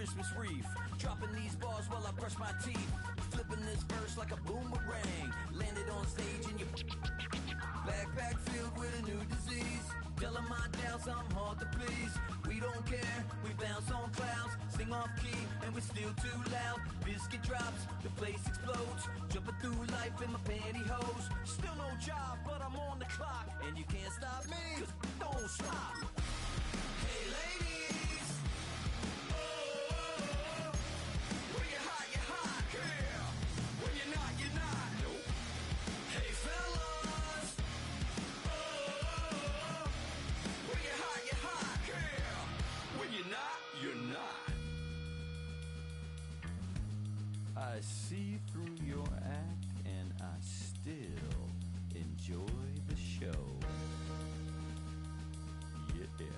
Christmas wreath. Dropping these bars while I brush my teeth. Flipping this verse like a boomerang. Landed on stage in your backpack filled with a new disease. Telling my doubts I'm hard to please. We don't care, we bounce on clouds. Sing off key and we're still too loud. Biscuit drops, the place explodes. Jumping through life in my pantyhose. Still no job, but I'm on the clock. And you can't stop me, cause don't stop. Hey ladies, oh, when you're hot, yeah. When you're not, you're not. Nope. Hey fellas, oh, when you're hot, yeah. When you're not, you're not. I see through your act and I still enjoy the show. Yeah.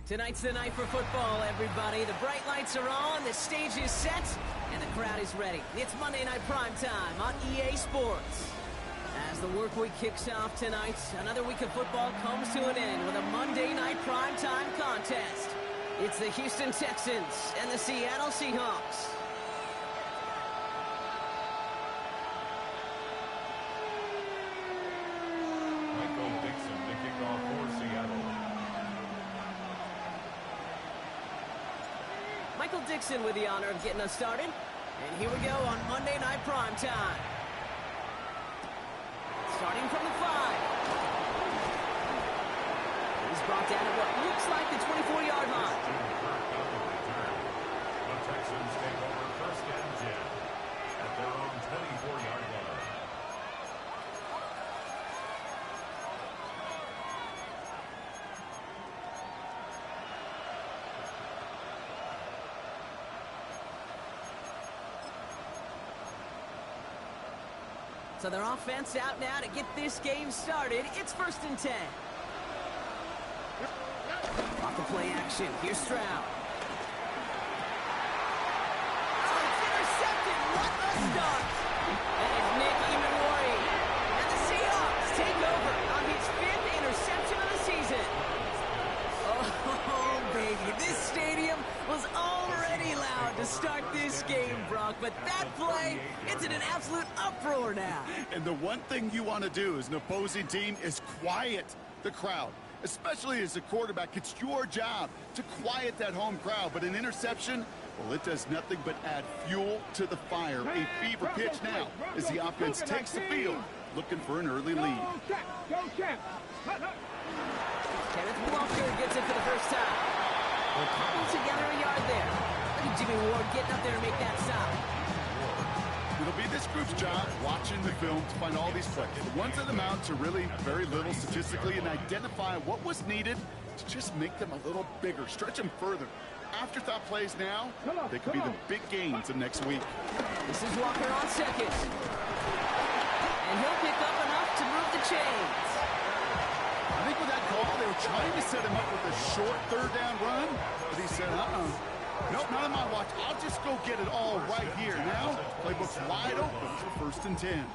Tonight's the night for football, everybody. The bright lights are on, the stage is set, and the crowd is ready. It's Monday Night Primetime on EA Sports. As the work week kicks off tonight, another week of football comes to an end with a Monday Night Primetime contest. It's the Houston Texans and the Seattle Seahawks. Michael Dixon to kick off for Seattle. Michael Dixon with the honor of getting us started. And here we go on Monday Night Primetime. Starting from the 5. He's brought down at what looks like the 24-yard line. The Texans take over 1st and 10 at their own 24-yard line. So their offense out now to get this game started. It's 1st and 10. Off the play action. Here's Stroud. Oh, it's intercepted. What a start. And it's Nick Imanwari. And the Seahawks take over on his 5th interception of the season. Oh, baby. This stadium was already loud to start this game, Brock. But that play, it's in an absolute uproar now. And the one thing you want to do as an opposing team is quiet the crowd, especially as a quarterback. It's your job to quiet that home crowd. But an interception, well, it does nothing but add fuel to the fire. A fever pitch now as the offense takes the field, looking for an early lead. Kenneth Walker gets it for the first time. We'll cobble together a yard there. Look at Jimmy Ward getting up there to make that stop. It'll be this group's job watching the film to find all these plays. The ones that amount to really very little statistically and identify what was needed to just make them a little bigger, stretch them further. Afterthought plays now, they could be the big gains of next week. This is Walker on second. And he'll pick up enough to move the chains. I think with that call, they were trying to set him up with a short 3rd down run, but he said, nope, not on my watch. I'll just go get it all right here. Now, playbook's wide open for 1st and 10.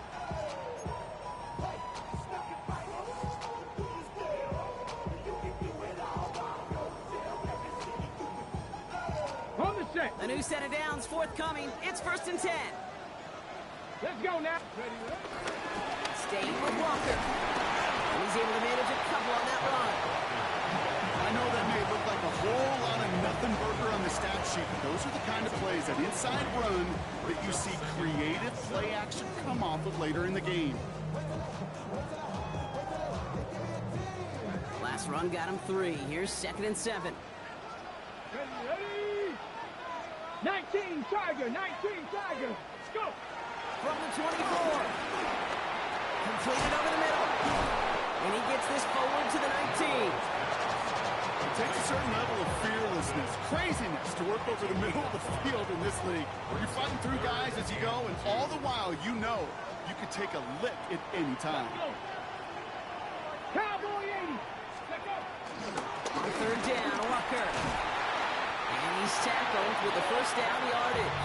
new set of downs forthcoming. It's 1st and 10. Let's go now. Staying with Walker. And he's able to manage a couple on that run. I know that may look like a whole lot of nothing burger on the stat sheet, but those are the kind of plays, that inside run, that you see creative play action come off of later in the game. Last run got him 3. Here's 2nd and 7. Ready? 19 Tiger, 19 Tiger. Let's go. From the 24. Completed over the middle. And he gets this forward to the 19. It takes a certain level of fearlessness, craziness to work over the middle of the field in this league. You're fighting through guys as you go, and all the while you know you could take a lick at any time. Cowboy 80. Let's go. On 3rd down, Walker. And he's tackled with the 1st down yardage.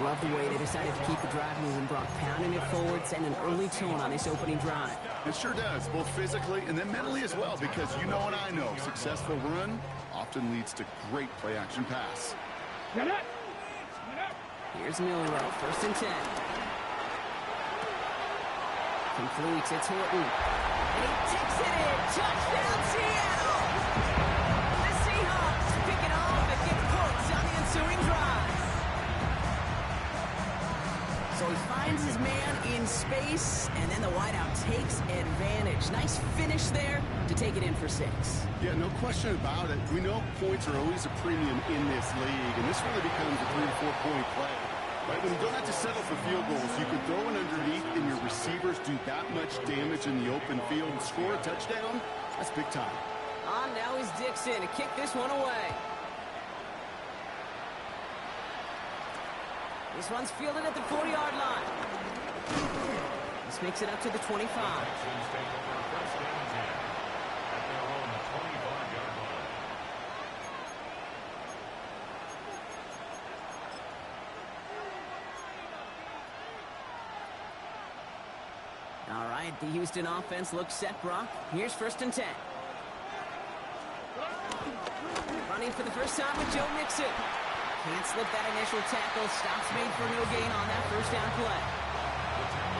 Love the way they decided to keep the drive moving, Brock, pounding it forward, sending an early tone on this opening drive. It sure does, both physically and then mentally as well, because you know and I know, successful run often leads to great play-action pass. Get up. Get up. Here's Milrow, 1st and 10. Completes, it's Horton. And he takes it in. Touchdown, Seattle! The Seahawks pick it off and get points on the ensuing drive. So he finds his man in space, and then the wideout takes advantage. Nice finish there to take it in for 6. Yeah, no question about it. We know points are always a premium in this league, and this really becomes a 3- to 4-point play. Right? When you don't have to settle for field goals, you can throw it underneath, and your receivers do that much damage in the open field and score a touchdown. That's big time. On now is Dixon to kick this one away. This one's fielded at the 40-yard line. This makes it up to the 25. Texans take over 1st and 10 at their own 25-yard line. All right, the Houston offense looks set, Brock. Here's 1st and 10. Running for the first time with Joe Mixon. Can't slip that initial tackle. Stops made for no gain on that 1st down play.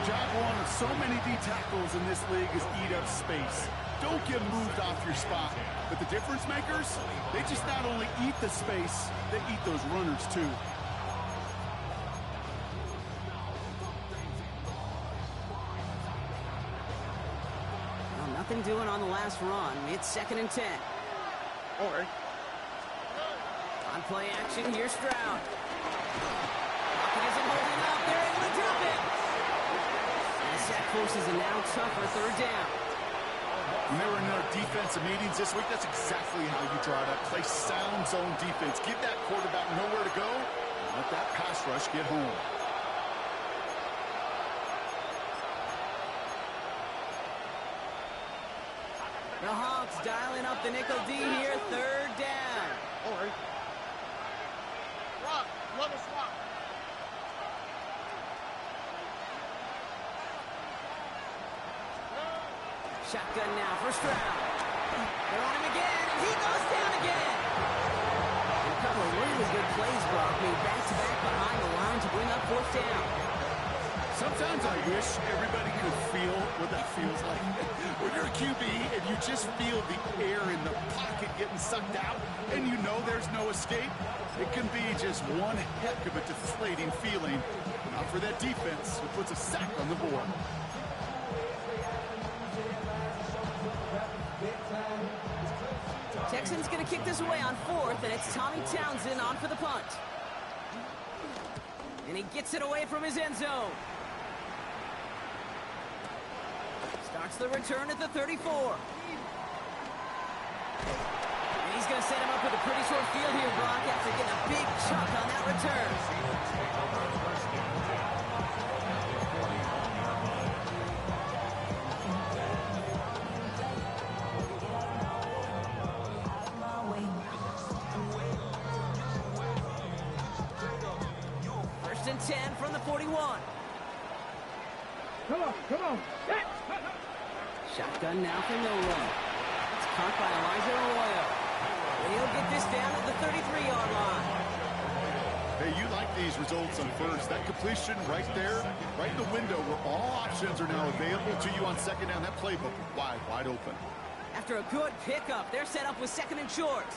Job one of so many D tackles in this league is eat up space. Don't get moved off your spot. But the difference makers, they just not only eat the space, they eat those runners too. Well, nothing doing on the last run. It's 2nd and 10. Or On play action, here's Stroud. Pocket isn't holding up. They're able to drop it. And the sack forces a now tougher 3rd down. when they were in their defensive meetings this week, that's exactly how you draw it up. Play sound zone defense. Give that quarterback nowhere to go. And let that pass rush get home. The Hawks dialing up the nickel D here, 3rd down. All right. Rock, let us rock. Shotgun now for Stroud. They're on him again, and he goes down again. A couple of really good plays, Brock, made back-to-back behind the line to bring up 4th down. Sometimes I wish everybody could feel what that feels like. When you're a QB and you just feel the air in the pocket getting sucked out and you know there's no escape, it can be just one heck of a deflating feeling. Not for that defense who puts a sack on the board. Texans going to kick this away on 4th, and it's Tommy Townsend on for the punt. And he gets it away from his end zone. Starts the return at the 34. And he's going to set him up with a pretty short field here, Brock, after getting a big chunk on that return. First and 10 from the 41. Come on, come on. Shotgun now for Milrow. It's caught by Elijah Arroyo. And he'll get this down at the 33-yard line. Hey, you like these results on first. That completion right there, right in the window where all options are now available to you on second down. That playbook wide open. After a good pickup, they're set up with second and short.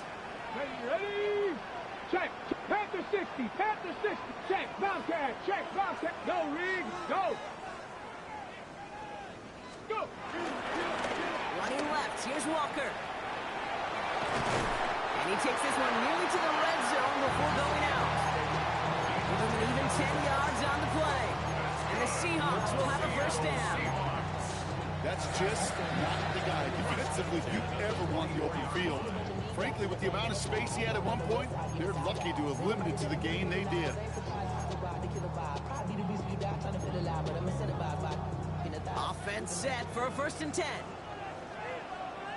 Ready? Check. Panther 60. Panther 60. Check. Bobcat. Check. Bobcat. Go, Reed. Go. Go. Running left. Here's Walker. And he takes this one nearly to the red zone before going out. Give him an even 10 yards on the play. And the Seahawks will have a first down. That's just not the guy defensively you ever want the open field. Frankly, with the amount of space he had at one point, they're lucky to have limited to the gain they did. Offense set for a first and 10.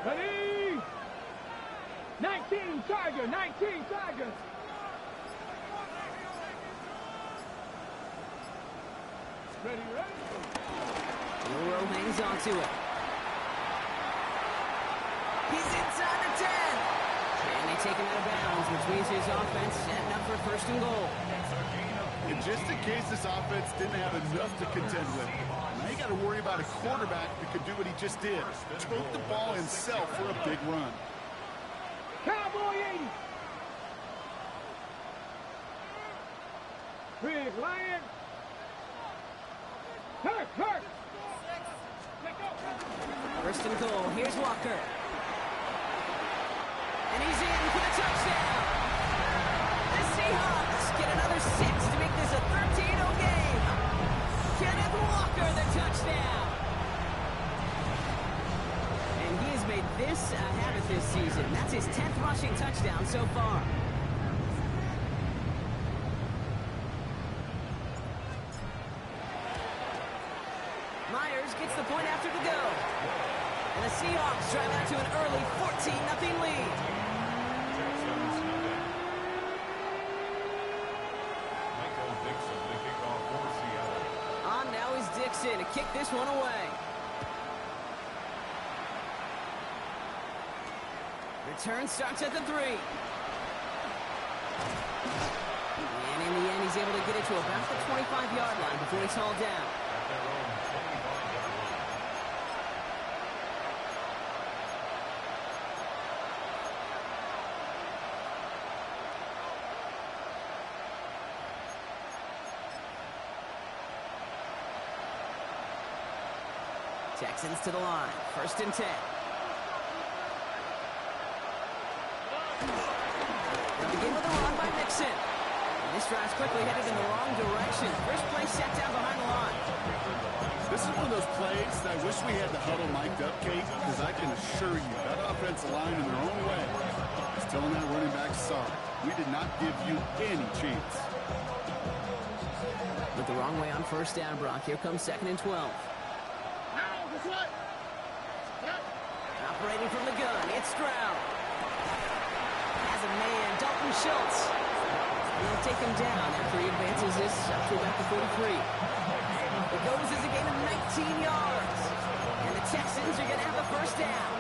Ready? 19 Tiger. 19 Tiger. Ready? Burrow hangs on to it. He's inside the 10. And they take him out of bounds, which means his offense setting up for first and goal. And just in case this offense didn't have enough to contend with, now you got to worry about a quarterback that could do what he just did. Took the ball himself for a big run. Cowboy 80. Big Lion. Hurt. First and goal. Here's Walker. And he's in for the touchdown. The Seahawks get another 6 to make this a 13-0 game. Kenneth Walker, the touchdown. And he has made this a habit this season. That's his 10th rushing touchdown so far. Myers gets the point after the go. And the Seahawks drive out to an early 14-0 lead. On now is Dixon to kick this one away. Return starts at the 3. And in the end, he's able to get it to about the 25-yard line before he's hauled down. Texans to the line. First and 10. They'll begin with a run by Mixon. And this drive's quickly headed in the wrong direction. First play set down behind the line. This is one of those plays that I wish we had the huddle mic'd up, Kate, because I can assure you that offensive line in their own way is telling that running back, sorry, we did not give you any chance. With the wrong way on first down, Brock. Here comes second and 12. Operating from the gun, it's Stroud. Has a man, Dalton Schultz. He'll take him down after he advances this up to about the 43. It goes as a gain of 19 yards. And the Texans are going to have the first down.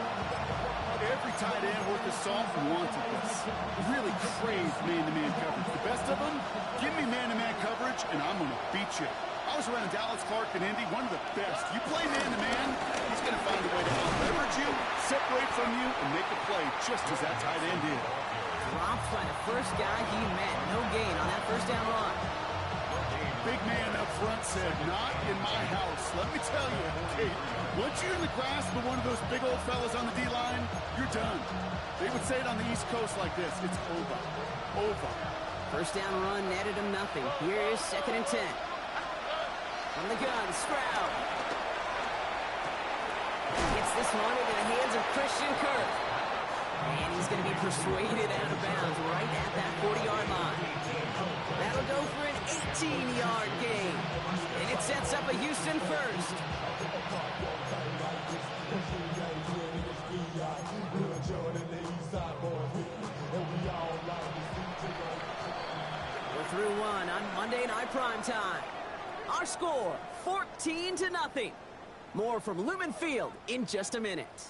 Every tight end worth his salt wanted this. Really craved man-to-man coverage. The best of them, give me man-to-man coverage, and I'm going to beat you. I was around Dallas, Clark, and Indy, one of the best. You play man-to-man, he's going to find a way to out-leverage you, separate from you, and make a play just as that tight end did. Dropped by the first guy he met. No gain on that first down run. Big man up front said, not in my house. Let me tell you, Kate, once you're in the grasp of one of those big old fellas on the D-line, you're done. They would say it on the East Coast like this, it's over. Over. First down run netted him nothing. Here is second and 10. From the gun, Stroud. Gets this one into the hands of Christian Kirk. And he's going to be persuaded out of bounds right at that 40-yard line. That'll go for an 18-yard gain. And it sets up a Houston first. We're through one on Monday Night Primetime. Our score, 14-0. More from Lumen Field in just a minute.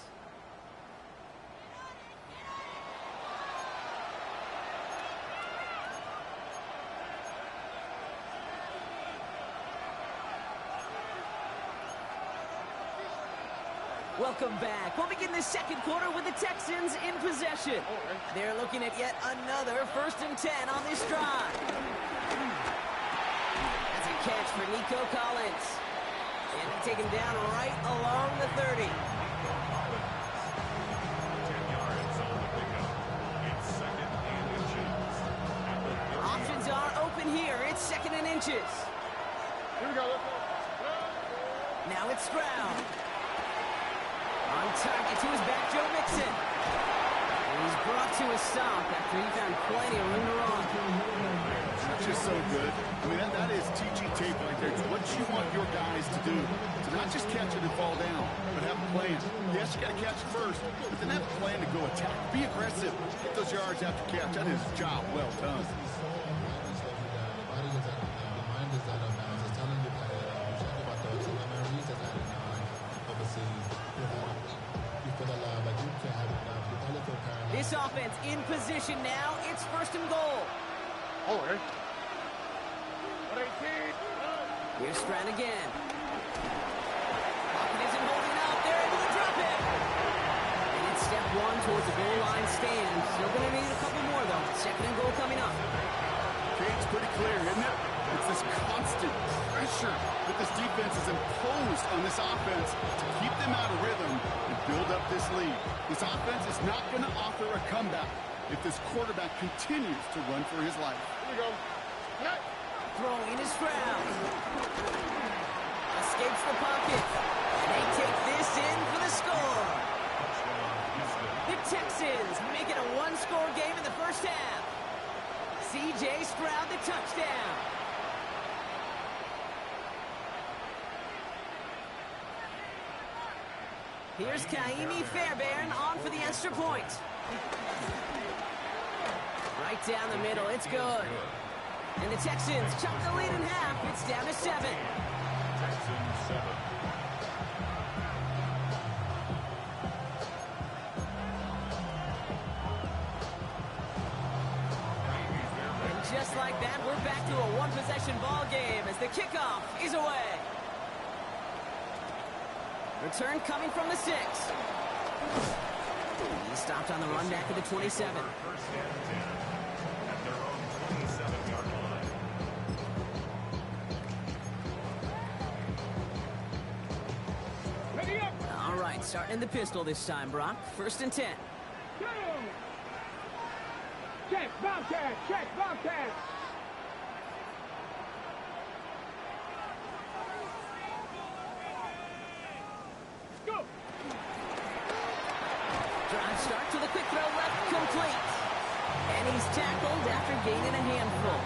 Welcome back. We'll begin the second quarter with the Texans in possession. They're looking at yet another 1st and 10 on this drive. That's a catch for Nico Collins. And taken down right along the 30. 10 yards on the pickup. It's 2nd and inches. At the 30. Options are open here. It's 2nd and inches. Here we go. Let's go. Now it's Stroud. On target to his back, Joe Mixon. And he's brought to a stop after he found plenty of room to run. That's just so good. I mean, that is teaching tape right there. It's what you want your guys to do. To not just catch it and fall down, but have a plan. Yes, you got to catch it first, but then have a plan to go attack. Be aggressive. Get those yards after catch. That is a job well done. This offense in position now. It's 1st and goal. Over. 118. Here's Stroud again. Pocket isn't holding up. They're able to drop it. And it's step 1 towards the goal line stand. Still going to need a couple more, though. 2nd and goal coming up. Okay, it's pretty clear, isn't it? It's this constant pressure that this defense has imposed on this offense to keep them out of rhythm and build up this lead. This offense is not going to offer a comeback if this quarterback continues to run for his life. Here we go. Hey. Throwing is Stroud. Escapes the pocket. And they take this in for the score. The Texans make it a 1-score game in the first half. C.J. Stroud the touchdown. Here's Kaimi Fairbairn on for the extra point. Right down the middle, it's good. And the Texans chop the lead in half. It's down to 7. Texans 7. And just like that, we're back to a one-possession ball game as the kickoff is away. Return coming from the 6. He stopped on the run back at the 27. 1st and 10 at their own 27-yard line. Ready up. All right, starting in the pistol this time, Brock. 1st and 10. Go. Check, Bobcat. Check, Bobcat. Go. Drive start to the quick throw left, complete. And he's tackled after gaining a handful.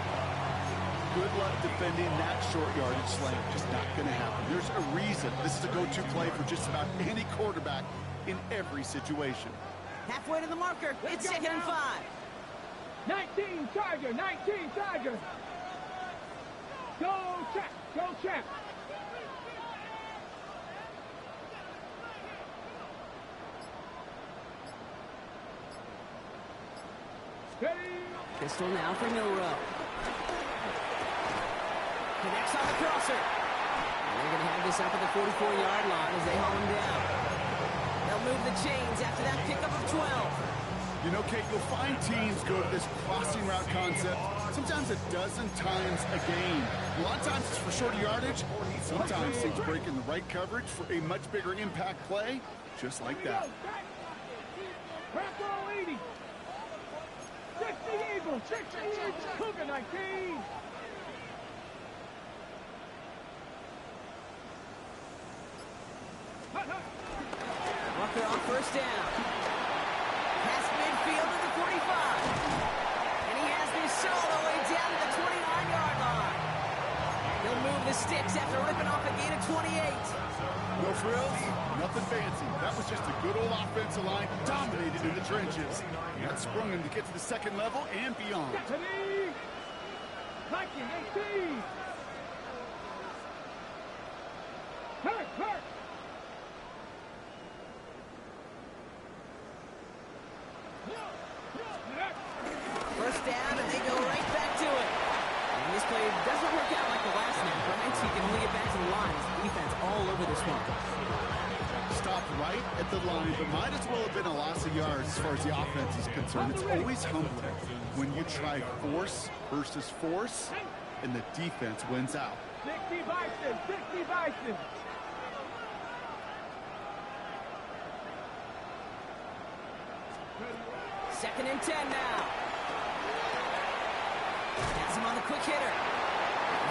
Good luck defending that short yardage slant. Just not going to happen. There's a reason this is a go-to play for just about any quarterback in every situation. Halfway to the marker. It's 2nd and 5. 19 Charger. 19 Charger. Go check. Go check. Steady. Pistol now for Milrow. Connects on the crosser. And they're going to have this up at the 44-yard line as they haul him down. They'll move the chains after that pickup of 12. You know, Kate, you'll find teams go to this crossing route concept sometimes a dozen times a game. A lot of times it's for shorter yardage. Sometimes teams break in the right coverage for a much bigger impact play, just like that. Crack roll 80. 60 Eagles. 60 Eagles. Cougar 19. Walker on 1st down. Past midfield to the 45. And he has this all the way down to the 29-yard line. He'll move the sticks after ripping off a gain of 28. No frills, nothing fancy. That was just a good old offensive line dominated in the trenches. And that sprung him to get to the 2nd level and beyond. Steady. Viking 18. Hurt. First down, and they go right back to it. And this play doesn't work out like the last snap, right? So you can only get back to the line. Defense all over this one. Stop right at the line, but might as well have been a loss of yards as far as the offense is concerned. It's always humbling when you try force versus force, and the defense wins out. 60 Bison, 60 Bison. Second and 10 now. Has him on the quick hitter.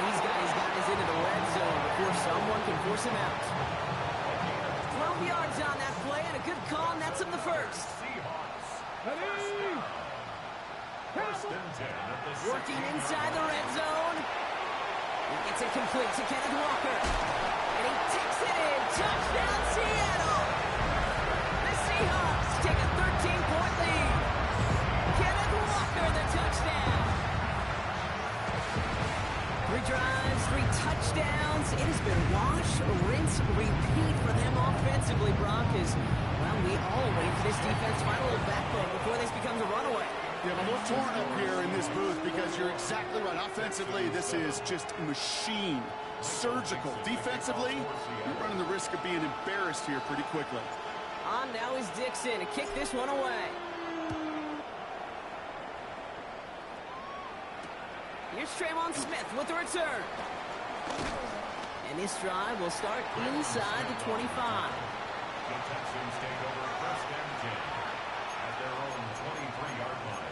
These guys into the red zone before someone can force him out. 12 yards on that play, and a good call nets him the first. Ready? Working inside the red zone. He gets it complete to Kenneth Walker. And he takes it in. Touchdown, Seattle. The Seahawks take a 13-point lead. Kenneth Walker, the touchdown. 3 drives, 3 touchdowns. It has been wash, rinse, repeat for them offensively, Brock, as, well, we all wait for this defense to find a little backbone before this becomes a runaway. Yeah, I'm a little torn up here in this booth because you're exactly right. Offensively, this is just a machine. Surgical. Defensively, you're running the risk of being embarrassed here pretty quickly. On now is Dixon to kick this one away. Here's Trayvon Smith with the return. And this drive will start inside the 25. The Texans take over first and 10 at their own 23-yard line.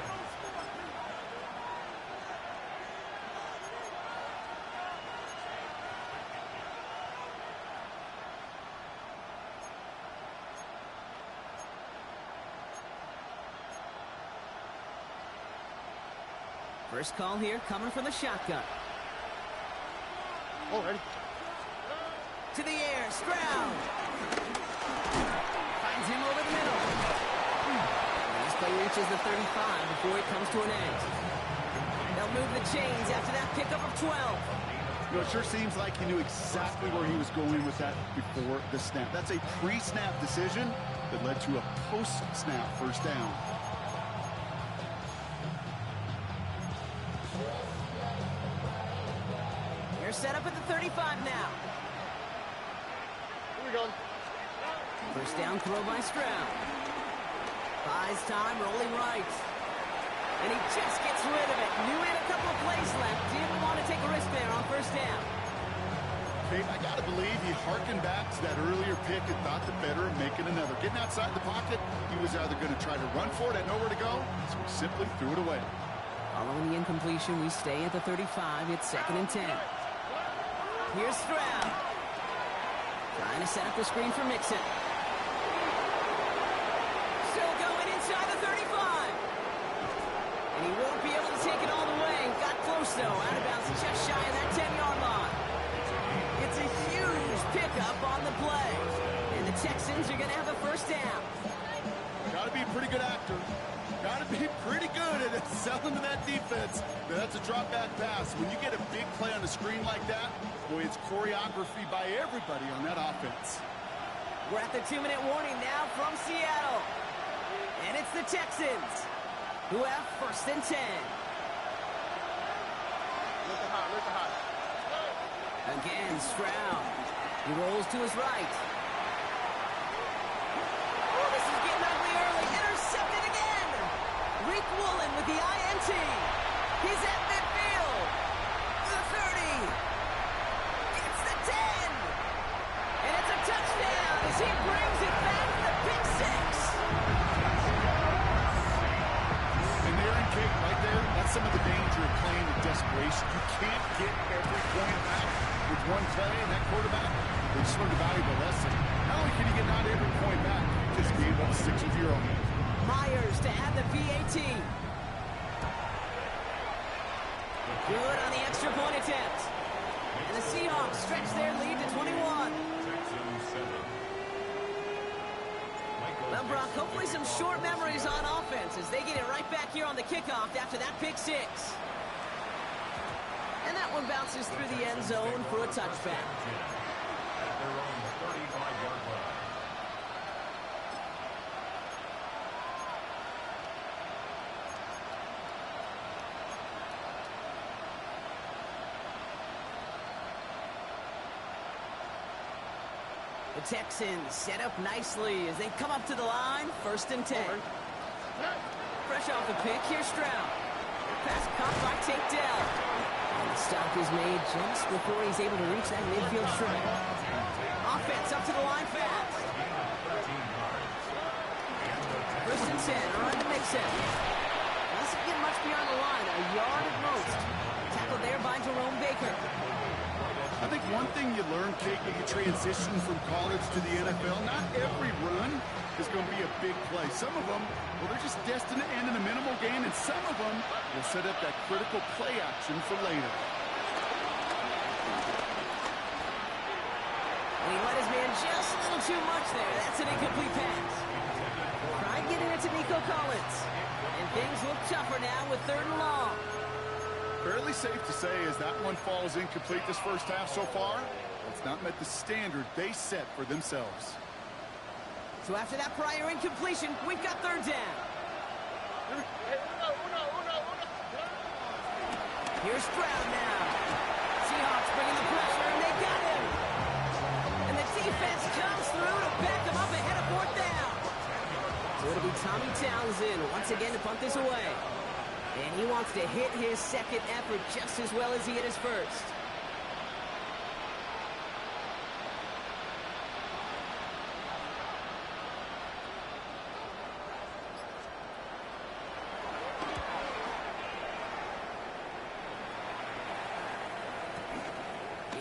First call here coming from the shotgun. Already. To the air, Stroud. Finds him over the middle. And this play reaches the 35 before it comes to an end. They'll move the chains after that pickup of 12. You know, it sure seems like he knew exactly where he was going with that before the snap. That's a pre-snap decision that led to a post-snap first down. They're set up at the 35 now. Here we go. First down throw by Stroud. Buys time, rolling right. And he just gets rid of it. Knew he had a couple of plays left. Didn't want to take a risk there on first down. Okay, I got to believe he harkened back to that earlier pick and thought the better of making another. Getting outside the pocket, he was either going to try to run for it, had nowhere to go, so he simply threw it away. Following the incompletion, we stay at the 35. It's second and 10. Here's Stroud. Trying to set up the screen for Mixon. Still going inside the 35. And he won't be able to take it all the way. Got close, though. Out of bounds, just shy of that 10-yard line. It's a huge pickup on the play. And the Texans are going to have a first down. Got to be a pretty good actor. Got to be pretty good at selling to that defense. That's a drop-back pass. When you get a big play on the screen like that, boy, it's choreography by everybody on that offense. We're at the 2-minute warning now from Seattle. And it's the Texans who have first and 10. Look at hot, look at hot. Again, Stroud. He rolls to his right. Oh, this is getting ugly early. Intercepted again. Reek Woolen with the INT. He's at midfield. The 30. It's the 10. And it's a touchdown as he brings it back to the pick six. And there in kick right there, that's some of the danger of playing with desperation. You can't get every point back with one play, and that quarterback, they just learned a valuable lesson. Not only can you get not every point back, you just gave up 6 of your own. Myers to add the PAT. Good on the extra point attempt. And the Seahawks stretch their lead to 21. Well, Brock, hopefully some short memories on offense as they get it right back here on the kickoff after that pick six. And that one bounces through the end zone for a touchback. At their own 35-yard line. The Texans set up nicely as they come up to the line. 1st and 10. Fresh off the pick, here's Stroud. Pass caught by Tate Dell. And the stop is made just before he's able to reach that midfield strike. Offense up to the line fast. 1st and 10, around the mix-in. Doesn't get much beyond the line, a yard at most. Tackled there by Jerome Baker. I think one thing you learn, Kate, when you transition from college to the NFL, not every run is going to be a big play. Some of them, well, they're just destined to end in a minimal gain, and some of them will set up that critical play action for later. And he let his man just a little too much there. That's an incomplete pass. Tried getting it to Nico Collins. And things look tougher now with 3rd and long. Fairly safe to say as that one falls incomplete this first half so far, it's not met the standard they set for themselves. So after that prior incompletion, we've got 3rd down. Here's Stroud now. Seahawks bringing the pressure, and they got him. And the defense comes through to back him up ahead of 4th down. So it'll be Tommy Townsend once again to punt this away. And he wants to hit his 2nd effort just as well as he hit his 1st.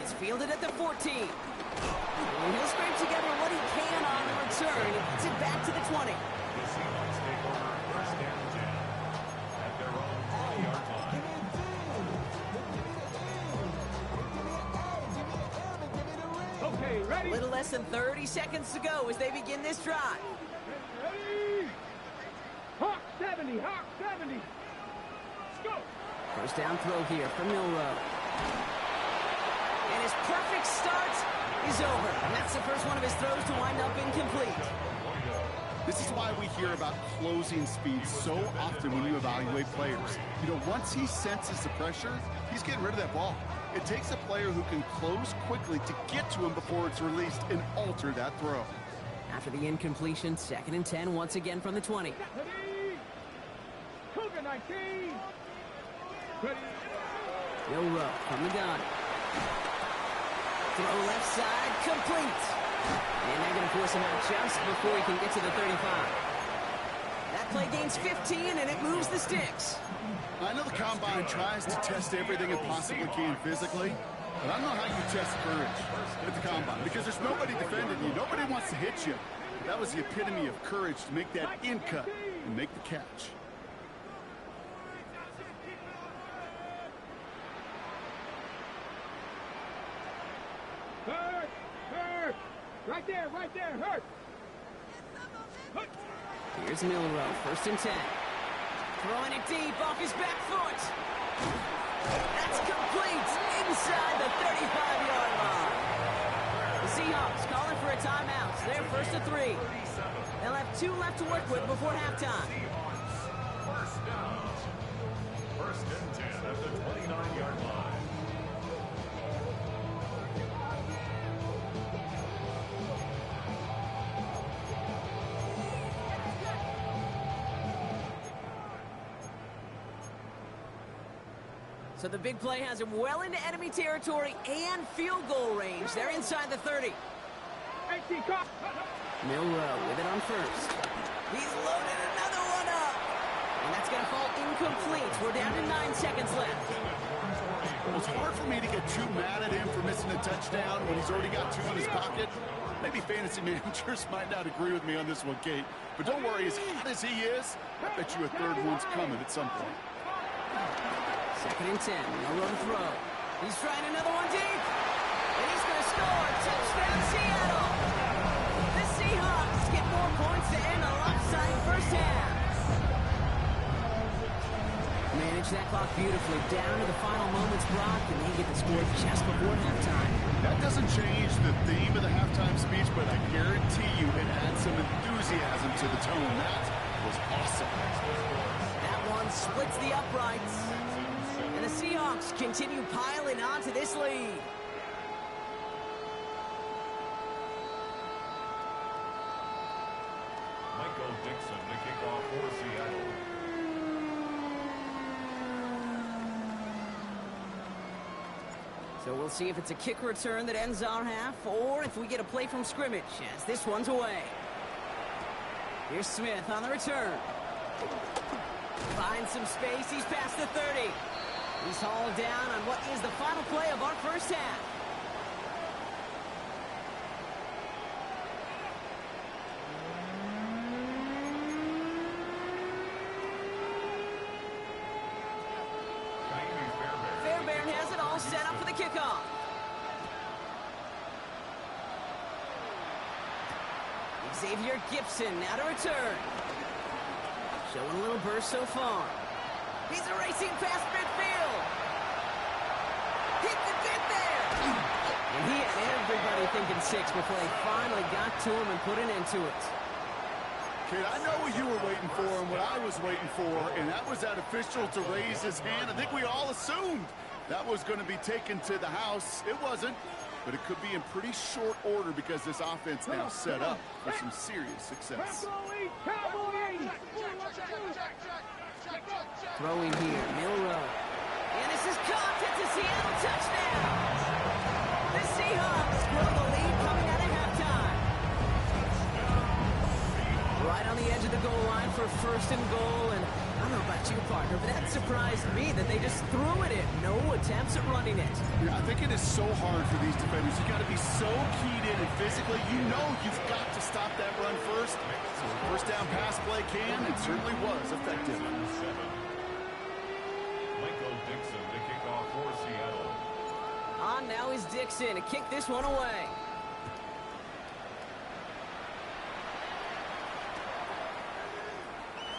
It's fielded at the 14. And he'll scrape together what he can on the return. He gets it back to the 20. The Seahawks take over 1st and 10 at their own 20-yard line. Okay, A ready? little less than 30 seconds to go as they begin this drive. Ready? Hawk 70, Hawk 70. Let's go. 1st down throw here from Milrow. And his perfect start is over. And that's the first one of his throws to wind up incomplete. This is why we hear about closing speed so often when you evaluate players. You know, once he senses the pressure, he's getting rid of that ball. It takes a player who can close quickly to get to him before it's released and alter that throw. After the incompletion, 2nd and 10 once again from the 20. Ready? Cougar 19. Ready? Milrow from the gun. Throw left side, complete. And they're going to force him out just before he can get to the 35. That play gains 15, and it moves the sticks. I know the Combine tries to test everything it possibly can physically, but I don't know how you test courage at the Combine because there's nobody defending you. Nobody wants to hit you. That was the epitome of courage to make that in cut and make the catch. Hurt, hurt. Right there, hurt. Hurt. Here's Milrow, 1st and 10. Throwing it deep off his back foot. That's complete inside the 35-yard line. The Seahawks calling for a timeout. They're 1st and 3. They'll have 2 left to work with before halftime. First down. 1st and 10 at the 29-yard line. So the big play has him well into enemy territory and field goal range. They're inside the 30. 18 caught. Milrow with it on 1st. He's loaded another one up. And that's going to fall incomplete. We're down to 9 seconds left. Well, it's hard for me to get too mad at him for missing a touchdown when he's already got 2 in his pocket. Maybe fantasy managers might not agree with me on this one, Kate. But don't worry, as hot as he is, I bet you a 3rd one's coming at some point. 2nd and 10. Milrow to throw. He's trying another one deep. And he's going to score. Touchdown, Seattle. The Seahawks get more points to end a lopsided first half. Manage that clock beautifully down to the final moments, Brock, and they get the score just before halftime. That doesn't change the theme of the halftime speech, but I guarantee you it adds some enthusiasm to the tone. That was awesome. That one splits the uprights. And the Seahawks continue piling onto this lead. Dixon to kick off for Seattle. So we'll see if it's a kick return that ends our half, or if we get a play from scrimmage, as this one's away. Here's Smith on the return. Finds some space. He's past the 30. He's hauled down on what is the final play of our first half. Fairbairn has it all set up for the kickoff. Xavier Gibson now to return. Showing a little burst so far. He's racing past midfield. He could get there. And he had everybody thinking 6 before they finally got to him and put an end to it. Kid, I know what you were waiting for and what I was waiting for, and that was that official to raise his hand. I think we all assumed that was going to be taken to the house. It wasn't, but it could be in pretty short order because this offense now set up for some serious success. Throwing here, Milrow. And this is caught. It's a Seattle touchdown. The Seahawks grow the lead coming out of halftime. Right on the edge of the goal line for first and goal, and I don't know about you, partner, but that surprised me that they just threw it in. No attempts at running it. Yeah, I think it is so hard for these defenders. You got to be so keyed in and physically, you know you've got to stop that run first. So the first down pass play can, it certainly was effective. Dixon to kick off for Seattle. On now is Dixon to kick this one away.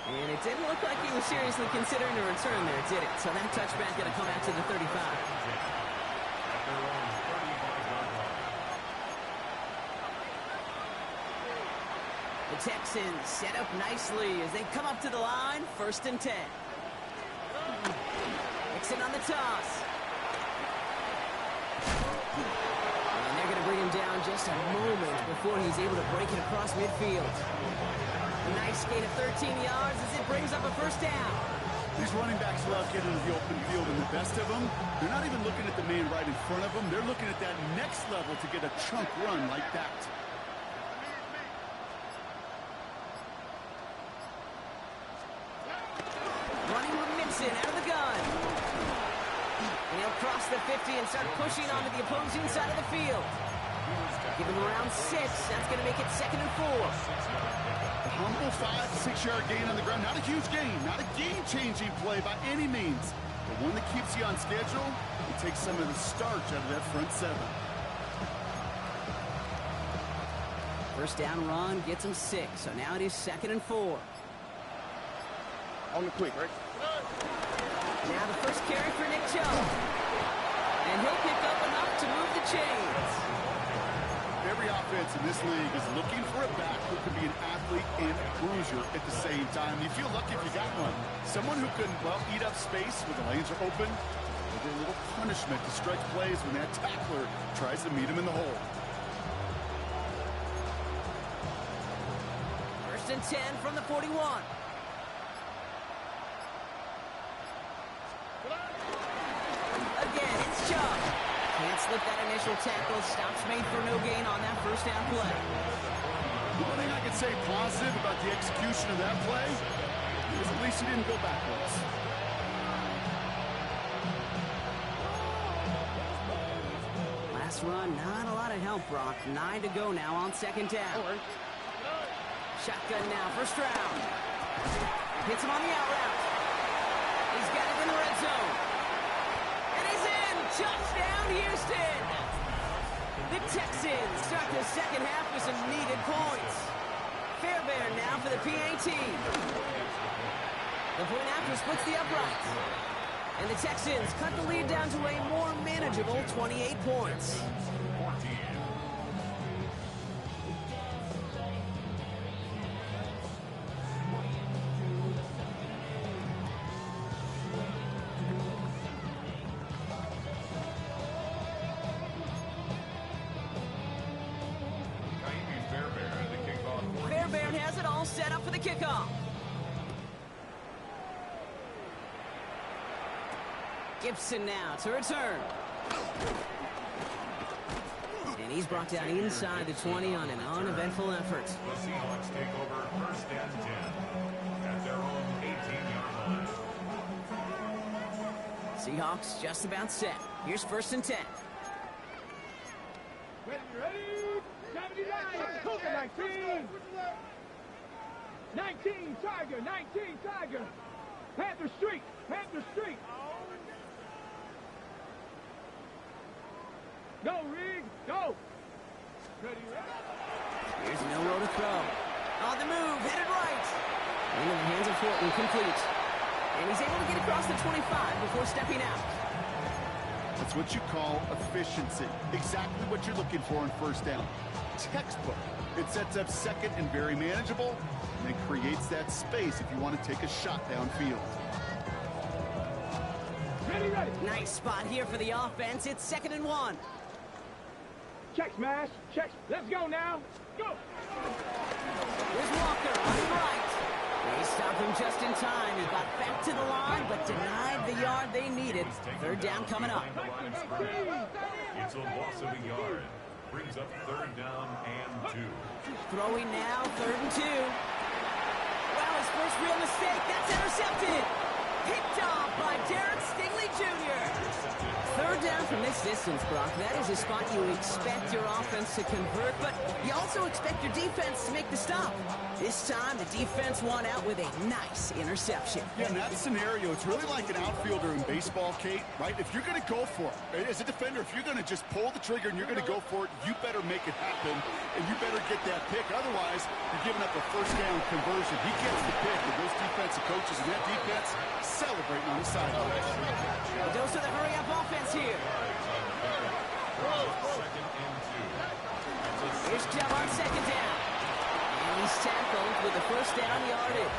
And it didn't look like he was seriously considering a return there, did it? So that touchback going to come out to the 35. At their own 35-yard line. The Texans set up nicely as they come up to the line, 1st and 10. Nixon on the toss. And they're going to bring him down just a moment before he's able to break it across midfield. A nice gain of 13 yards as it brings up a first down. These running backs love getting into the open field, and the best of them, they're not even looking at the man right in front of them. They're looking at that next level to get a chunk run like that. Running with Mixon out of the gun. And he'll cross the 50 and start pushing onto the opposing side of the field. Give him around 6. That's going to make it 2nd and 4. A humble 5 to 6 yard gain on the ground. Not a huge gain. Not a game-changing play by any means. But one that keeps you on schedule and takes some of the starch out of that front 7. First down run gets him 6. So now it is 2nd and 4. On the quick, right? Now the first carry for Nick Chubb. And he'll pick up enough to move the chains. Every offense in this league is looking for a back who can be an athlete and a bruiser at the same time. You feel lucky if you got one. Someone who can, well, eat up space when the lanes are open. With a little punishment to stretch plays when that tackler tries to meet him in the hole. 1st and 10 from the 41. Again, it's Chubb. Can't slip that initial tackle. Stops made for no gain on that first down play. One thing I can say positive about the execution of that play is at least he didn't go backwards. Last run, not a lot of help, Brock. 9 to go now on 2nd down. Shotgun now, first round. Hits him on the out route. He's got it in the red zone. And he's in! Touchdown, Houston! The Texans start the second half with some needed points. Fairbairn now for the PAT. The point after splits the uprights. And the Texans cut the lead down to a more manageable 28 points. 14. Fairbairn has it all set up for the kickoff. Gibson now to return. And he's brought down inside the 20 on an uneventful effort. The Seahawks take over 1st and 10 at their own 18-yard line. Seahawks just about set. Here's 1st and 10. Ready? 79. Cougar 19. 19 Tiger. 19 Tiger. Panther Street. Panther Street. Go, Rig. Go. Ready? Here's Milrow to throw. On the move, headed right. Into the hands of Fortin, complete. And he's able to get across the 25 before stepping out. That's what you call efficiency. Exactly what you're looking for on 1st down. Textbook. It sets up 2nd and very manageable, and it creates that space if you want to take a shot downfield. Ready, ready. Nice spot here for the offense. It's 2nd and 1. Check smash. Check. Let's go now. Go. Here's Walker running right. They stopped him just in time. He got back to the line, but denied the yard they needed. 3rd down coming up. It's a loss of a yard. Brings up 3rd down and 2. Throwing now, 3rd and 2. Wow, his first real mistake. That's intercepted. Picked off by Derek Stingley Jr. 3rd down from this distance, Brock. That is a spot you expect your offense to convert, but you also expect your defense to make the stop. This time, the defense won out with a nice interception. Yeah, in that scenario, it's really like an outfielder in baseball, Kate, right? If you're going to go for it, as a defender, if you're going to just pull the trigger and you're going to go for it, you better make it happen, and you better get that pick. Otherwise, you're giving up a 1st down conversion. He gets the pick, and those defensive coaches and that defense celebrating on the sideline. A dose of the hurry-up offense here. 2nd and 2. Here's Chubb on 2nd down. And he's tackled with the 1st down yardage.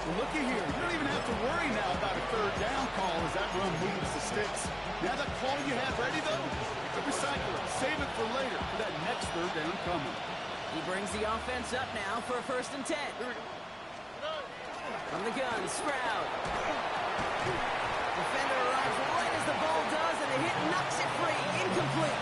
Well, looky here. You don't even have to worry now about a 3rd down call as that run moves the sticks. Now that call you had ready, though, you can recycle it. Save it for later for that next 3rd down coming. He brings the offense up now for a 1st and 10. From the gun, Stroud. Defender arrives right as the ball does, and the hit knocks it free. Incomplete.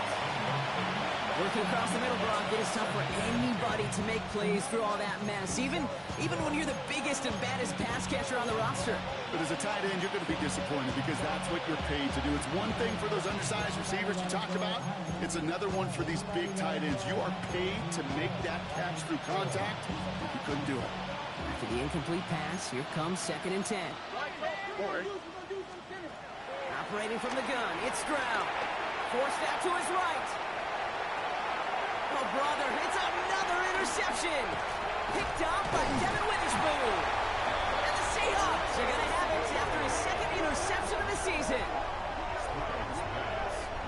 Working across the middle, Brock, it is tough for anybody to make plays through all that mess, even when you're the biggest and baddest pass catcher on the roster. But as a tight end, you're going to be disappointed because that's what you're paid to do. It's one thing for those undersized receivers you talked about. It's another one for these big tight ends. You are paid to make that catch through contact, but you couldn't do it. After the incomplete pass, here comes 2nd and 10. Operating from the gun, it's Stroud. Forced out to his right. Oh, brother, it's another interception. Picked off by Devin Witherspoon. And the Seahawks are going to have it after his 2nd interception of the season.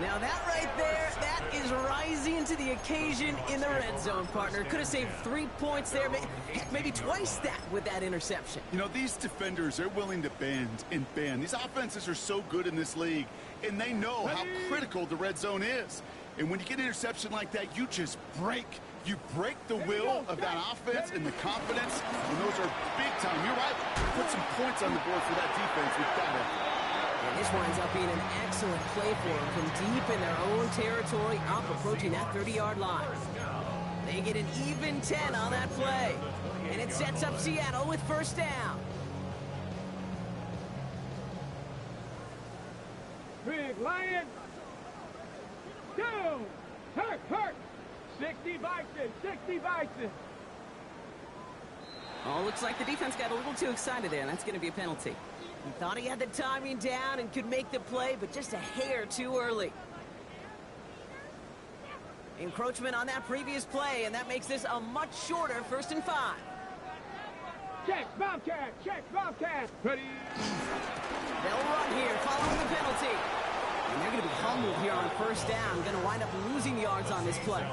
Now that right there, that is rising to the occasion in the red zone, partner. Could have saved 3 points there, maybe twice that with that interception. You know, these defenders, they're willing to bend and bend. These offenses are so good in this league, and they know how critical the red zone is. And when you get an interception like that, you just break. You break the will of that offense and the confidence, and those are big time. You're right. Put some points on the board for that defense with that effort. And this winds up being an excellent play for them from deep in their own territory, up approaching that 30-yard line. They get an even 10 on that play. And it sets up Seattle with 1st down. Big Lion. Down. Hurt. 60 Bison. 60 Bison. Oh, looks like the defense got a little too excited there, and that's going to be a penalty. He thought he had the timing down and could make the play, but just a hair too early. Encroachment on that previous play, and that makes this a much shorter 1st and 5. Check, Bobcat. Check, Bobcat. Ready. They'll run here following the penalty. And they're going to be humbled here on 1st down. Going to wind up losing yards on this play.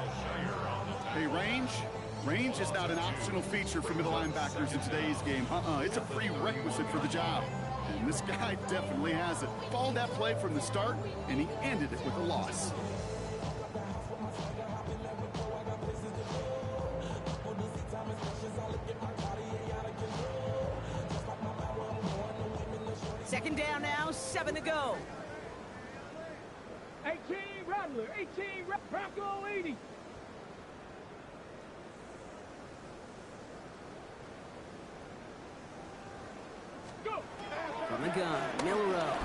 Hey, range is not an optional feature for middle linebackers in today's game. It's a prerequisite for the job. And this guy definitely has it. Followed that play from the start, and he ended it with a loss. Second down now, 7 to go. 18 Rattler, 18 Bronco 80. Go. From the gun, Milrow.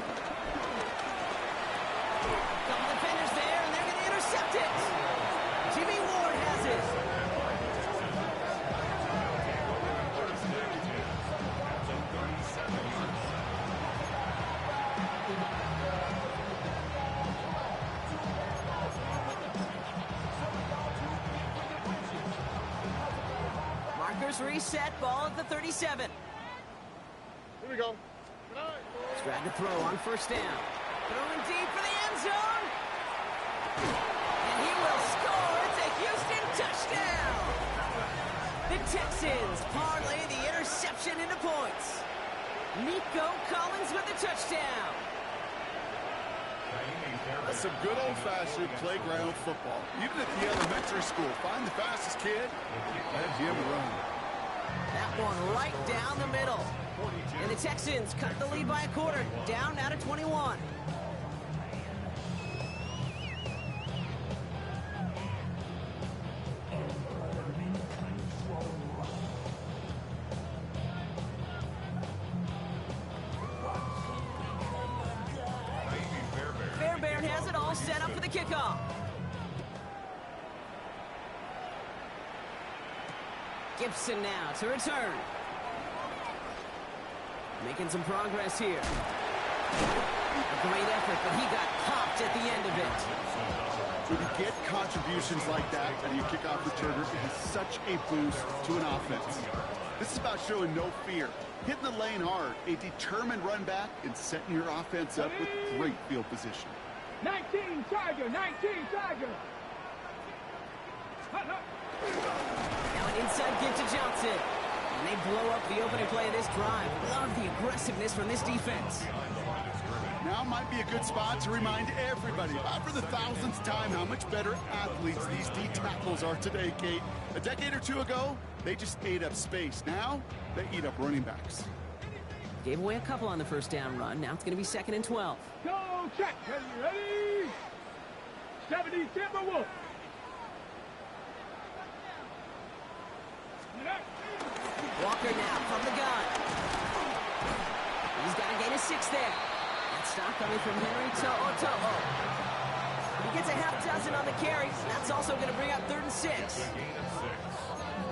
Couple defenders there, and they're going to intercept it. Jimmy Ward has it. Markers reset, ball at the 37. Here we go. Strad to throw on first down. Throwing deep for the end zone. And he will score. It's a Houston touchdown. The Texans parlay the interception into points. Nico Collins with the touchdown. That's some good old-fashioned playground football. Even at the elementary school, find the fastest kid, let him run. That one right down the middle. And the Texans cut the lead by a quarter, down now to 21. Fairbairn has it all set up for the kickoff. Gibson now to return. Making some progress here. A great effort, but he got popped at the end of it. When you get contributions like that out of your kickoff returner, it has such a boost to an offense. This is about showing no fear, hitting the lane hard, a determined run back, and setting your offense up with great field position. 19 Tiger, 19 Tiger. Now an inside give to Johnson. And they blow up the opening play of this drive. Love the aggressiveness from this defense. Now might be a good spot to remind everybody, about for the thousandth time, how much better athletes these D tackles are today, Kate. A decade or two ago, they just ate up space. Now, they eat up running backs. Gave away a couple on the first down run. Now it's going to be 2nd and 12. Go, check. Ready? 70 Timberwolf. Walker now from the gun. He's got a gain of 6 there. That stop coming from Henry To'o. He gets a half dozen on the carries. That's also going to bring up 3rd and 6. Gain of 6.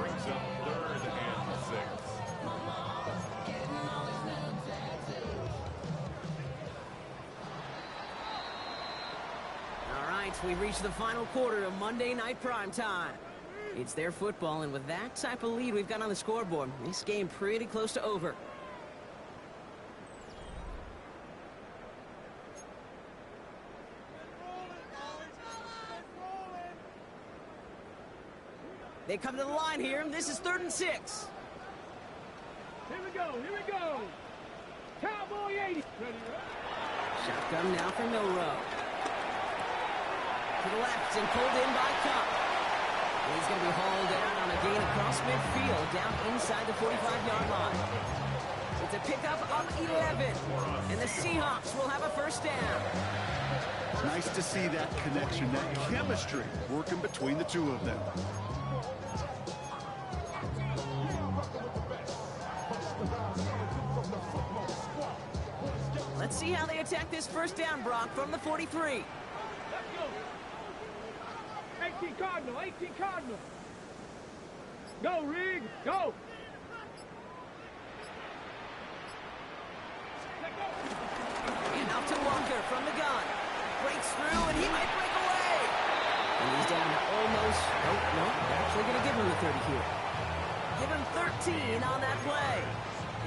Brings up 3rd and 6. All right, we've reached the final quarter of Monday Night Primetime. It's their football, and with that type of lead we've got on the scoreboard, this game pretty close to over. They come to the line here. This is 3rd and 6. Here we go. Cowboy 80. Ready? Shotgun now for Milrow. To the left and pulled in by Cup. And he's going to be hauled down on a gain across midfield, down inside the 45-yard line. It's a pickup of 11, and the Seahawks will have a first down. Nice to see that connection, that chemistry working between the two of them. Let's see how they attack this first down, Brock, from the 43. Let's go. 18 Cardinal. Go, Rig. Go. And off to Walker from the gun. Breaks through, and he might break away. And he's down to almost... Oh, no, they're actually going to give him the 30 here. Give him 13 on that play.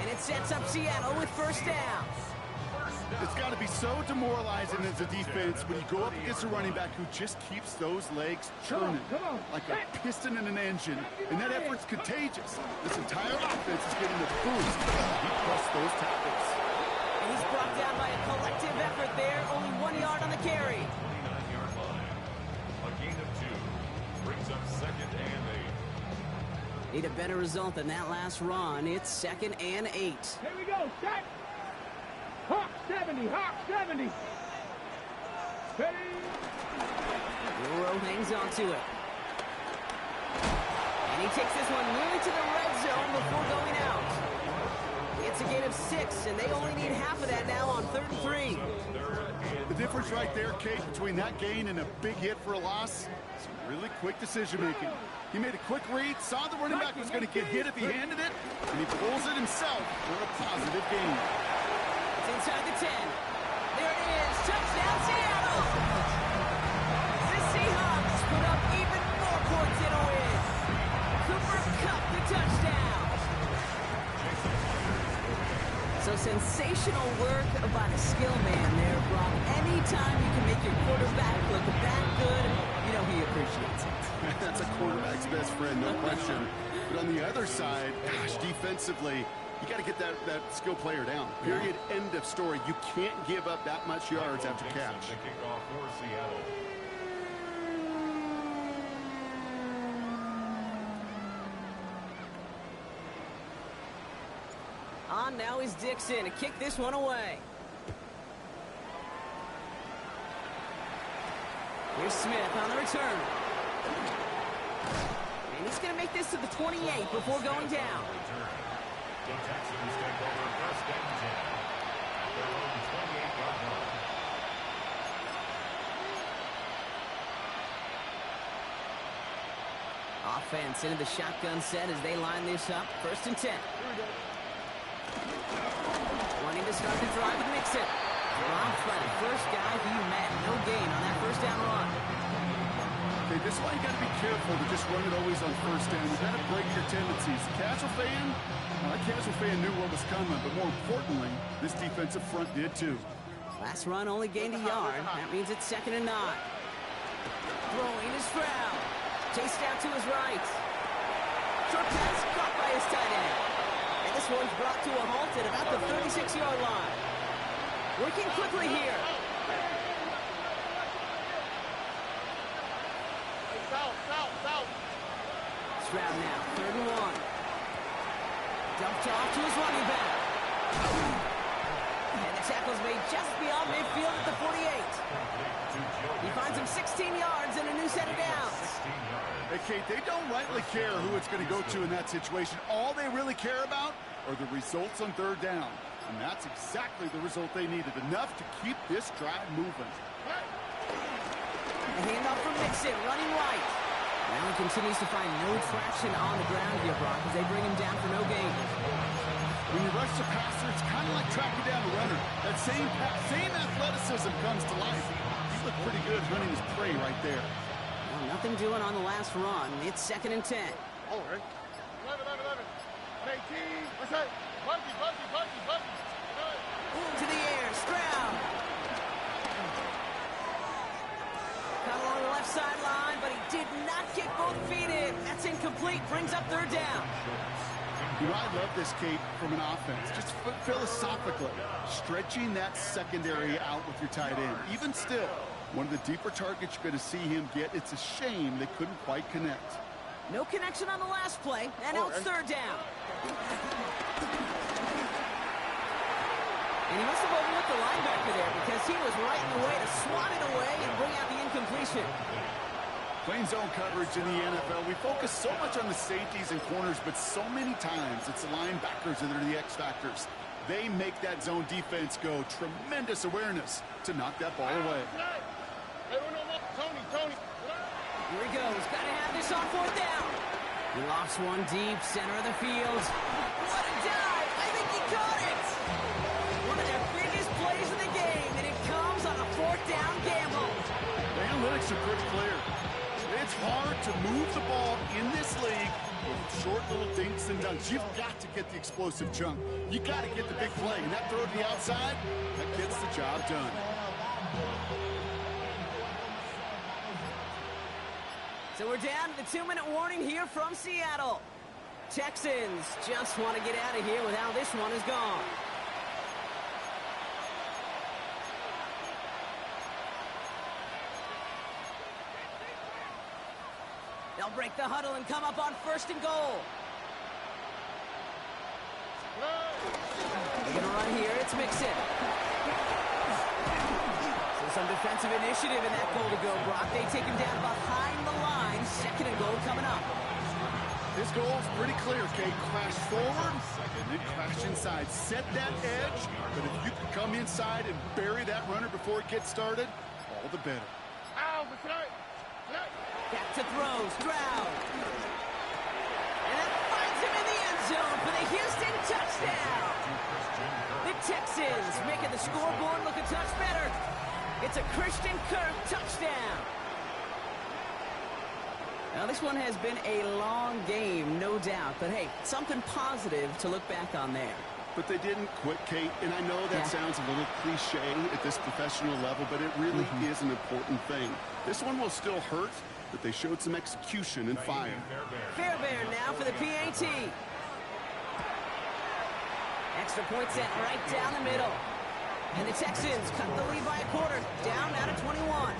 And it sets up Seattle with first down. It's got to be so demoralizing as a defense when you go up against a running back who just keeps those legs churning like a piston in an engine, and that effort's contagious. This entire offense is getting a boost. He trusts those tackles. And he's brought down by a collective effort there, only 1 yard on the carry. 29-yard line. A gain of 2. Brings up 2nd and 8. Need a better result than that last run. It's 2nd and 8. Here we go. Check. Huh. 70, Hawk 70. Ready? Euro hangs on to it. And he takes this one nearly to the red zone before going out. It's a gain of 6, and they only need half of that now on 3rd and 3. The difference right there, Kate, between that gain and a big hit for a loss, some really quick decision-making. He made a quick read, saw the running back was going to get hit if he handed it, and he pulls it himself for a positive gain. It's inside the 10. There it is. Touchdown, Seattle! The Seahawks put up even more points in a win. Cooper Kupp the touchdown. So sensational work by the skill man there, Brock. Anytime you can make your quarterback look that good, you know he appreciates it. That's a quarterback's best friend, no question. But on the other side, gosh, defensively, you got to get that skill player down. Period. End of story. You can't give up that much yards after catch. The kickoff for Seattle. On now is Dixon to kick this one away. Here's Smith on the return. And he's going to make this to the 28 before going down. The Texans take over 1st and 10 at their own 28-yard line. Offense into the shotgun set as they line this up. 1st and 10. Wanting to start the drive with Mixon. Dropped by the first guy he met. No gain on that 1st down run. Okay, this is why you got to be careful to just run it always on 1st down. You got to break your tendencies. The casual fan, that casual fan knew what was coming, but more importantly, this defensive front did too. Last run only gained a yard. That means it's 2nd and 9. Throwing is Stroud. Chased out to his right. Short pass caught by his tight end. And this one's brought to a halt at about the 36-yard line. Working quickly here. Stroud now, 3rd and 1. Dumped off to his running back. And the tackle's made just beyond midfield at the 48. He finds him 16 yards and a new set of downs. Hey, Kate, they don't rightly care who it's going to go to in that situation. All they really care about are the results on 3rd down. And that's exactly the result they needed. Enough to keep this drive moving. A handoff from Mixon, running right. Now he continues to find no traction on the ground here, Brock, as they bring him down for no gain. When you rush the passer, it's kind of like tracking down a runner. That same athleticism comes to life. He looked pretty good running his prey right there. Well, nothing doing on the last run. It's 2nd and 10. All right. 11. 18. What's that? Buggy. To the air, Stroud. Cut along the left sideline, but he did not get both feet in. That's incomplete. Brings up 3rd down. You know, I love this, Kate, from an offense. Just philosophically, stretching that secondary out with your tight end. Even still, one of the deeper targets you're going to see him get. It's a shame they couldn't quite connect. No connection on the last play, and now it's 3rd down. And he must have overlooked the linebacker there because he was right in the way to swat it away and bring out the incompletion. Playing zone coverage in the NFL, we focus so much on the safeties and corners, but so many times it's the linebackers that are the X factors. They make that zone defense go. Tremendous awareness to knock that ball away. Tony. Here he goes. Got to have this on 4th down. He lofts one deep, center of the field. What a dive! I think he caught it! One of their biggest plays of the game, and it comes on a 4th down gamble. The analytics are pretty clear. It's hard to move the ball in this league with short little dinks and dunks. You've got to get the explosive chunk. You got to get the big play. And that throw to the outside, that gets the job done. So we're down to the 2-minute warning here from Seattle. Texans just want to get out of here with how this one is gone. They'll break the huddle and come up on 1st and goal. They're going to run here. It's Mixon. Some defensive initiative in that goal to go, Brock. They take him down behind the line. Second and goal coming up. This goal is pretty clear, Kate. Crash forward and then crash inside. Set that edge, but if you can come inside and bury that runner before it gets started, all the better. Back to throw. Stroud. And that finds him in the end zone for the Houston touchdown. The Texans making the scoreboard look a touch better. It's a Christian Kirk touchdown. Now, this one has been a long game, no doubt. But, hey, something positive to look back on there. But they didn't quit, Kate. And I know that sounds a little cliche at this professional level, but it really is an important thing. This one will still hurt, but they showed some execution and fire. Fairbairn now for the PAT. Extra point set right down the middle. And the Texans cut the lead by a quarter. Down now to 21.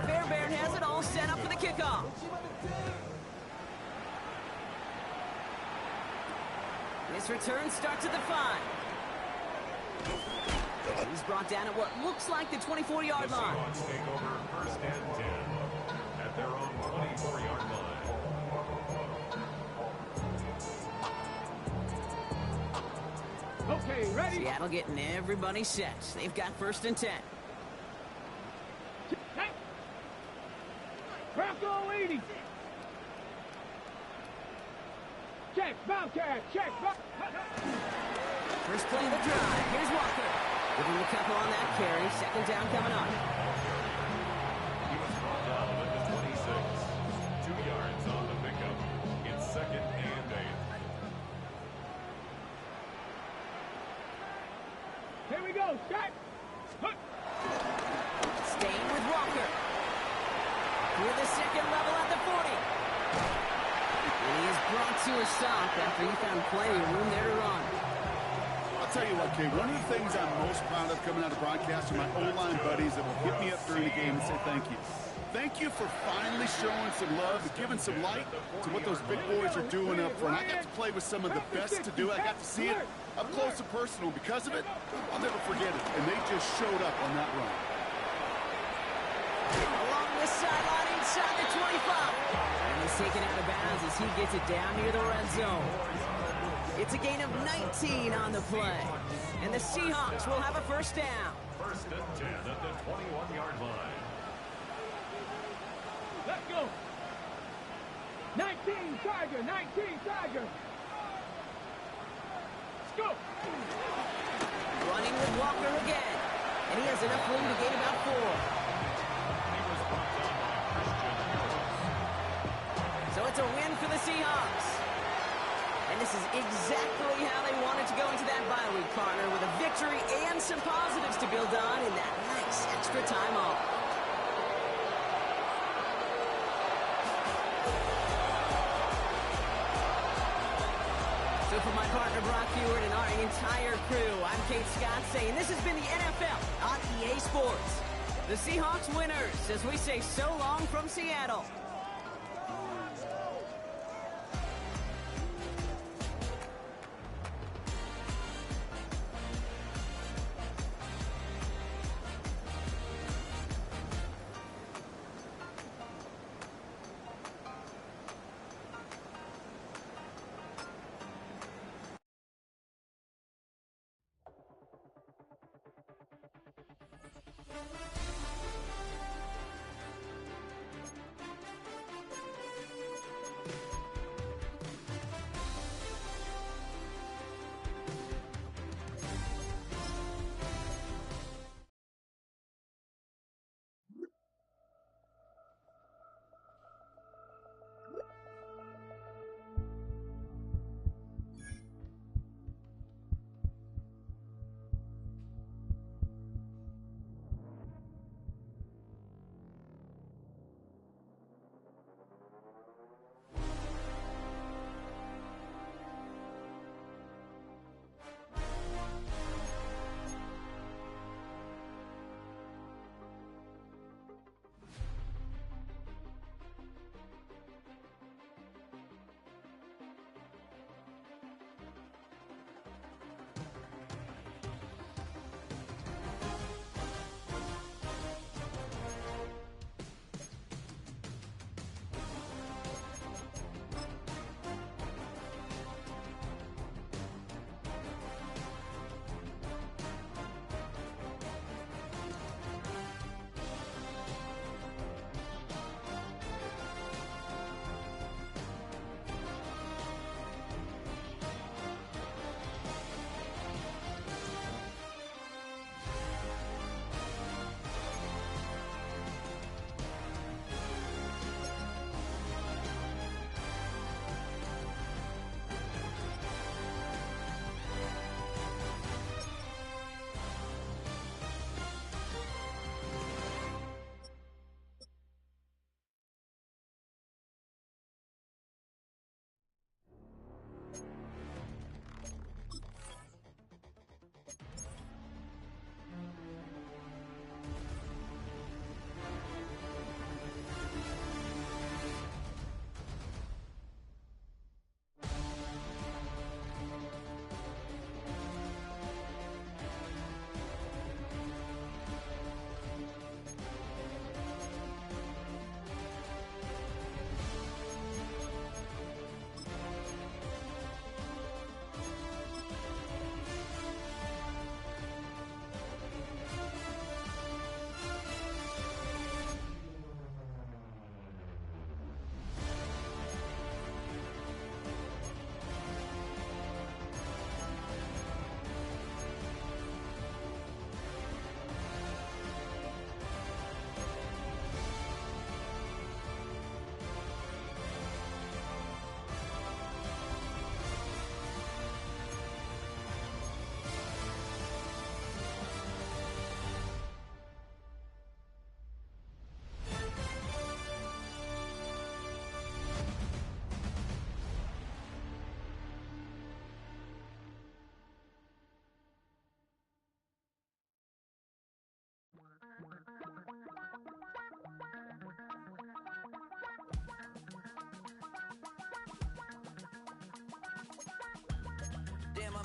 Fairbairn has it all set up for the kickoff. This return starts at the 5. He's brought down at what looks like the 24-yard line. The Seahawks take over first and 10 at their own 24-yard line. Okay, ready? Seattle getting everybody set. They've got first and 10. Bronco 80. Check, Bobcat, check, First play of the drive. Here's Walker. Giving him a couple on that carry. Second down coming up. He was brought down at the 26. 2 yards on the pickup. It's second and 8. Here we go, Scott. Staying with Walker. With the second level at the 40. And he is brought to a stop after he found plenty of room there to run. I'll tell you what, Kate, one of the things I'm most proud of coming out of broadcast are my O-line buddies that will hit me up during the game and say thank you. Thank you for finally showing some love and giving some light to what those big boys are doing up front. I got to play with some of the best to do it. I got to see it up close and personal. Because of it, I'll never forget it. And they just showed up on that run. Along the sideline inside the 25. And he's taken out of bounds as he gets it down near the red zone. It's a gain of 19 on the play. And the Seahawks will have a first down. First and 10 at the 21-yard line. Let's go. 19 Tiger, 19 Tiger. Let's go. Running with Walker again. And he has enough room to gain about 4. He was brought down by Christian Kirk. So it's a win for the Seahawks. And this is exactly how they wanted to go into that bye week, partner, with a victory and some positives to build on in that nice extra time off. So for my partner, Brock Hewitt, and our entire crew, I'm Kate Scott saying this has been the NFL on EA Sports. The Seahawks winners, as we say so long from Seattle.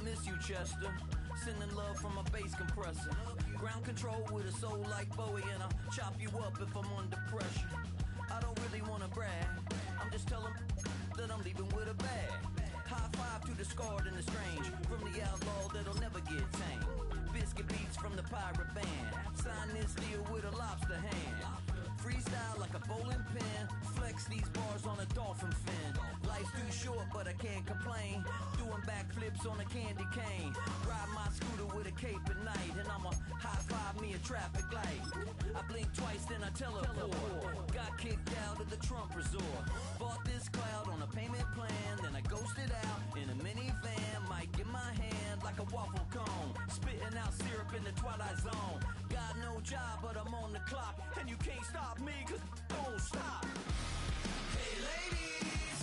miss you, Chester. Sending love from a bass compressor. Ground control with a soul like Bowie, and I'll chop you up if I'm under pressure. I don't really wanna brag, I'm just telling that I'm leaving with a bag. High five to the scarred and the strange, from the outlaw that'll never get tamed. Biscuit beats from the pirate band, sign this deal with a lobster hand. Freestyle like a bowling pin, flex these bars on a dolphin fin. Life's too short but I can't complain, doing backflips on a candy cane. Ride my scooter with a cape at night, and I'ma high five me a traffic light. I blink twice then I teleport, got kicked out of the Trump resort. Bought this cloud on a payment plan, then I ghosted out in a minivan. Might get my hand like a waffle cone, spitting out syrup in the twilight zone. Got no job but I'm on the clock, and you can't stop me cause don't stop. Hey ladies,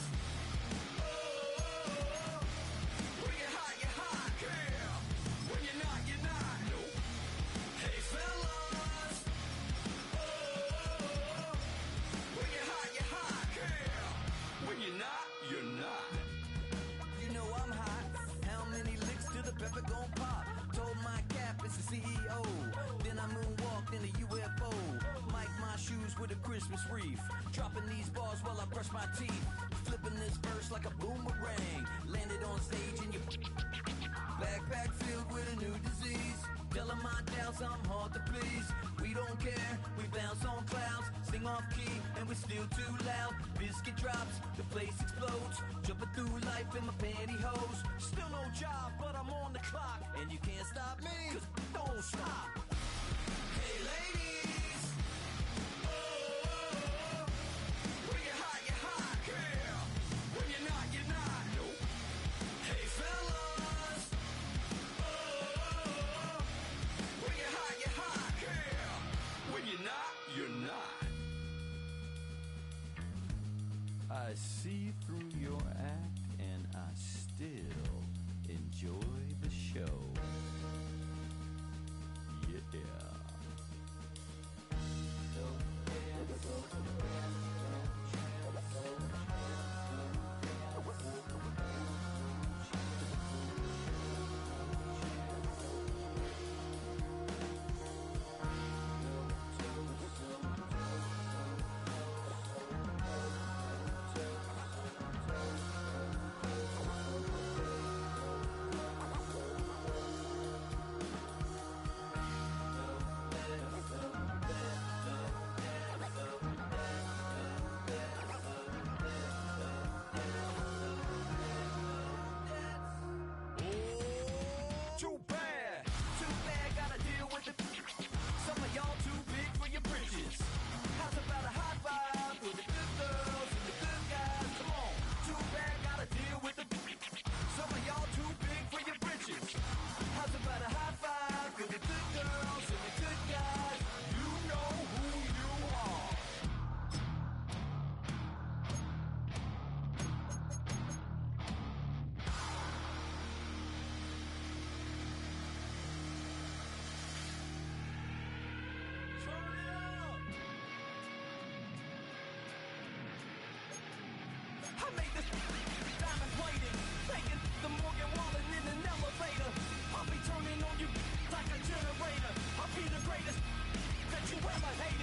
oh, when you're hot, girl. When you're not, nope. Hey fellas, oh, when you're hot, girl. When you're not, you're not. You know I'm hot, how many licks till the pepper gon' pop? Told my cap it's the CEO, then I moonwalked in a UFO. Mic my shoes with a Christmas wreath, dropping these bars while I brush my teeth. Flipping this verse like a boomerang, landed on stage in your backpack filled with a new disease. Telling my doubts I'm hard to please. We don't care, we bounce on clouds, sing off key and we're still too loud. Biscuit drops, the place explodes, jumping through life in my pantyhose. Still no job but I'm on the clock, and you can't stop me cause don't stop. Hey ladies, oh, when you're hot, girl. When you're not, nope. Hey fellas, oh, when you're hot, girl. When you're not, you're not. I see through your act and I still enjoy the show. Yeah. I'll be turning on you like a generator. I'll be the greatest that you ever hated.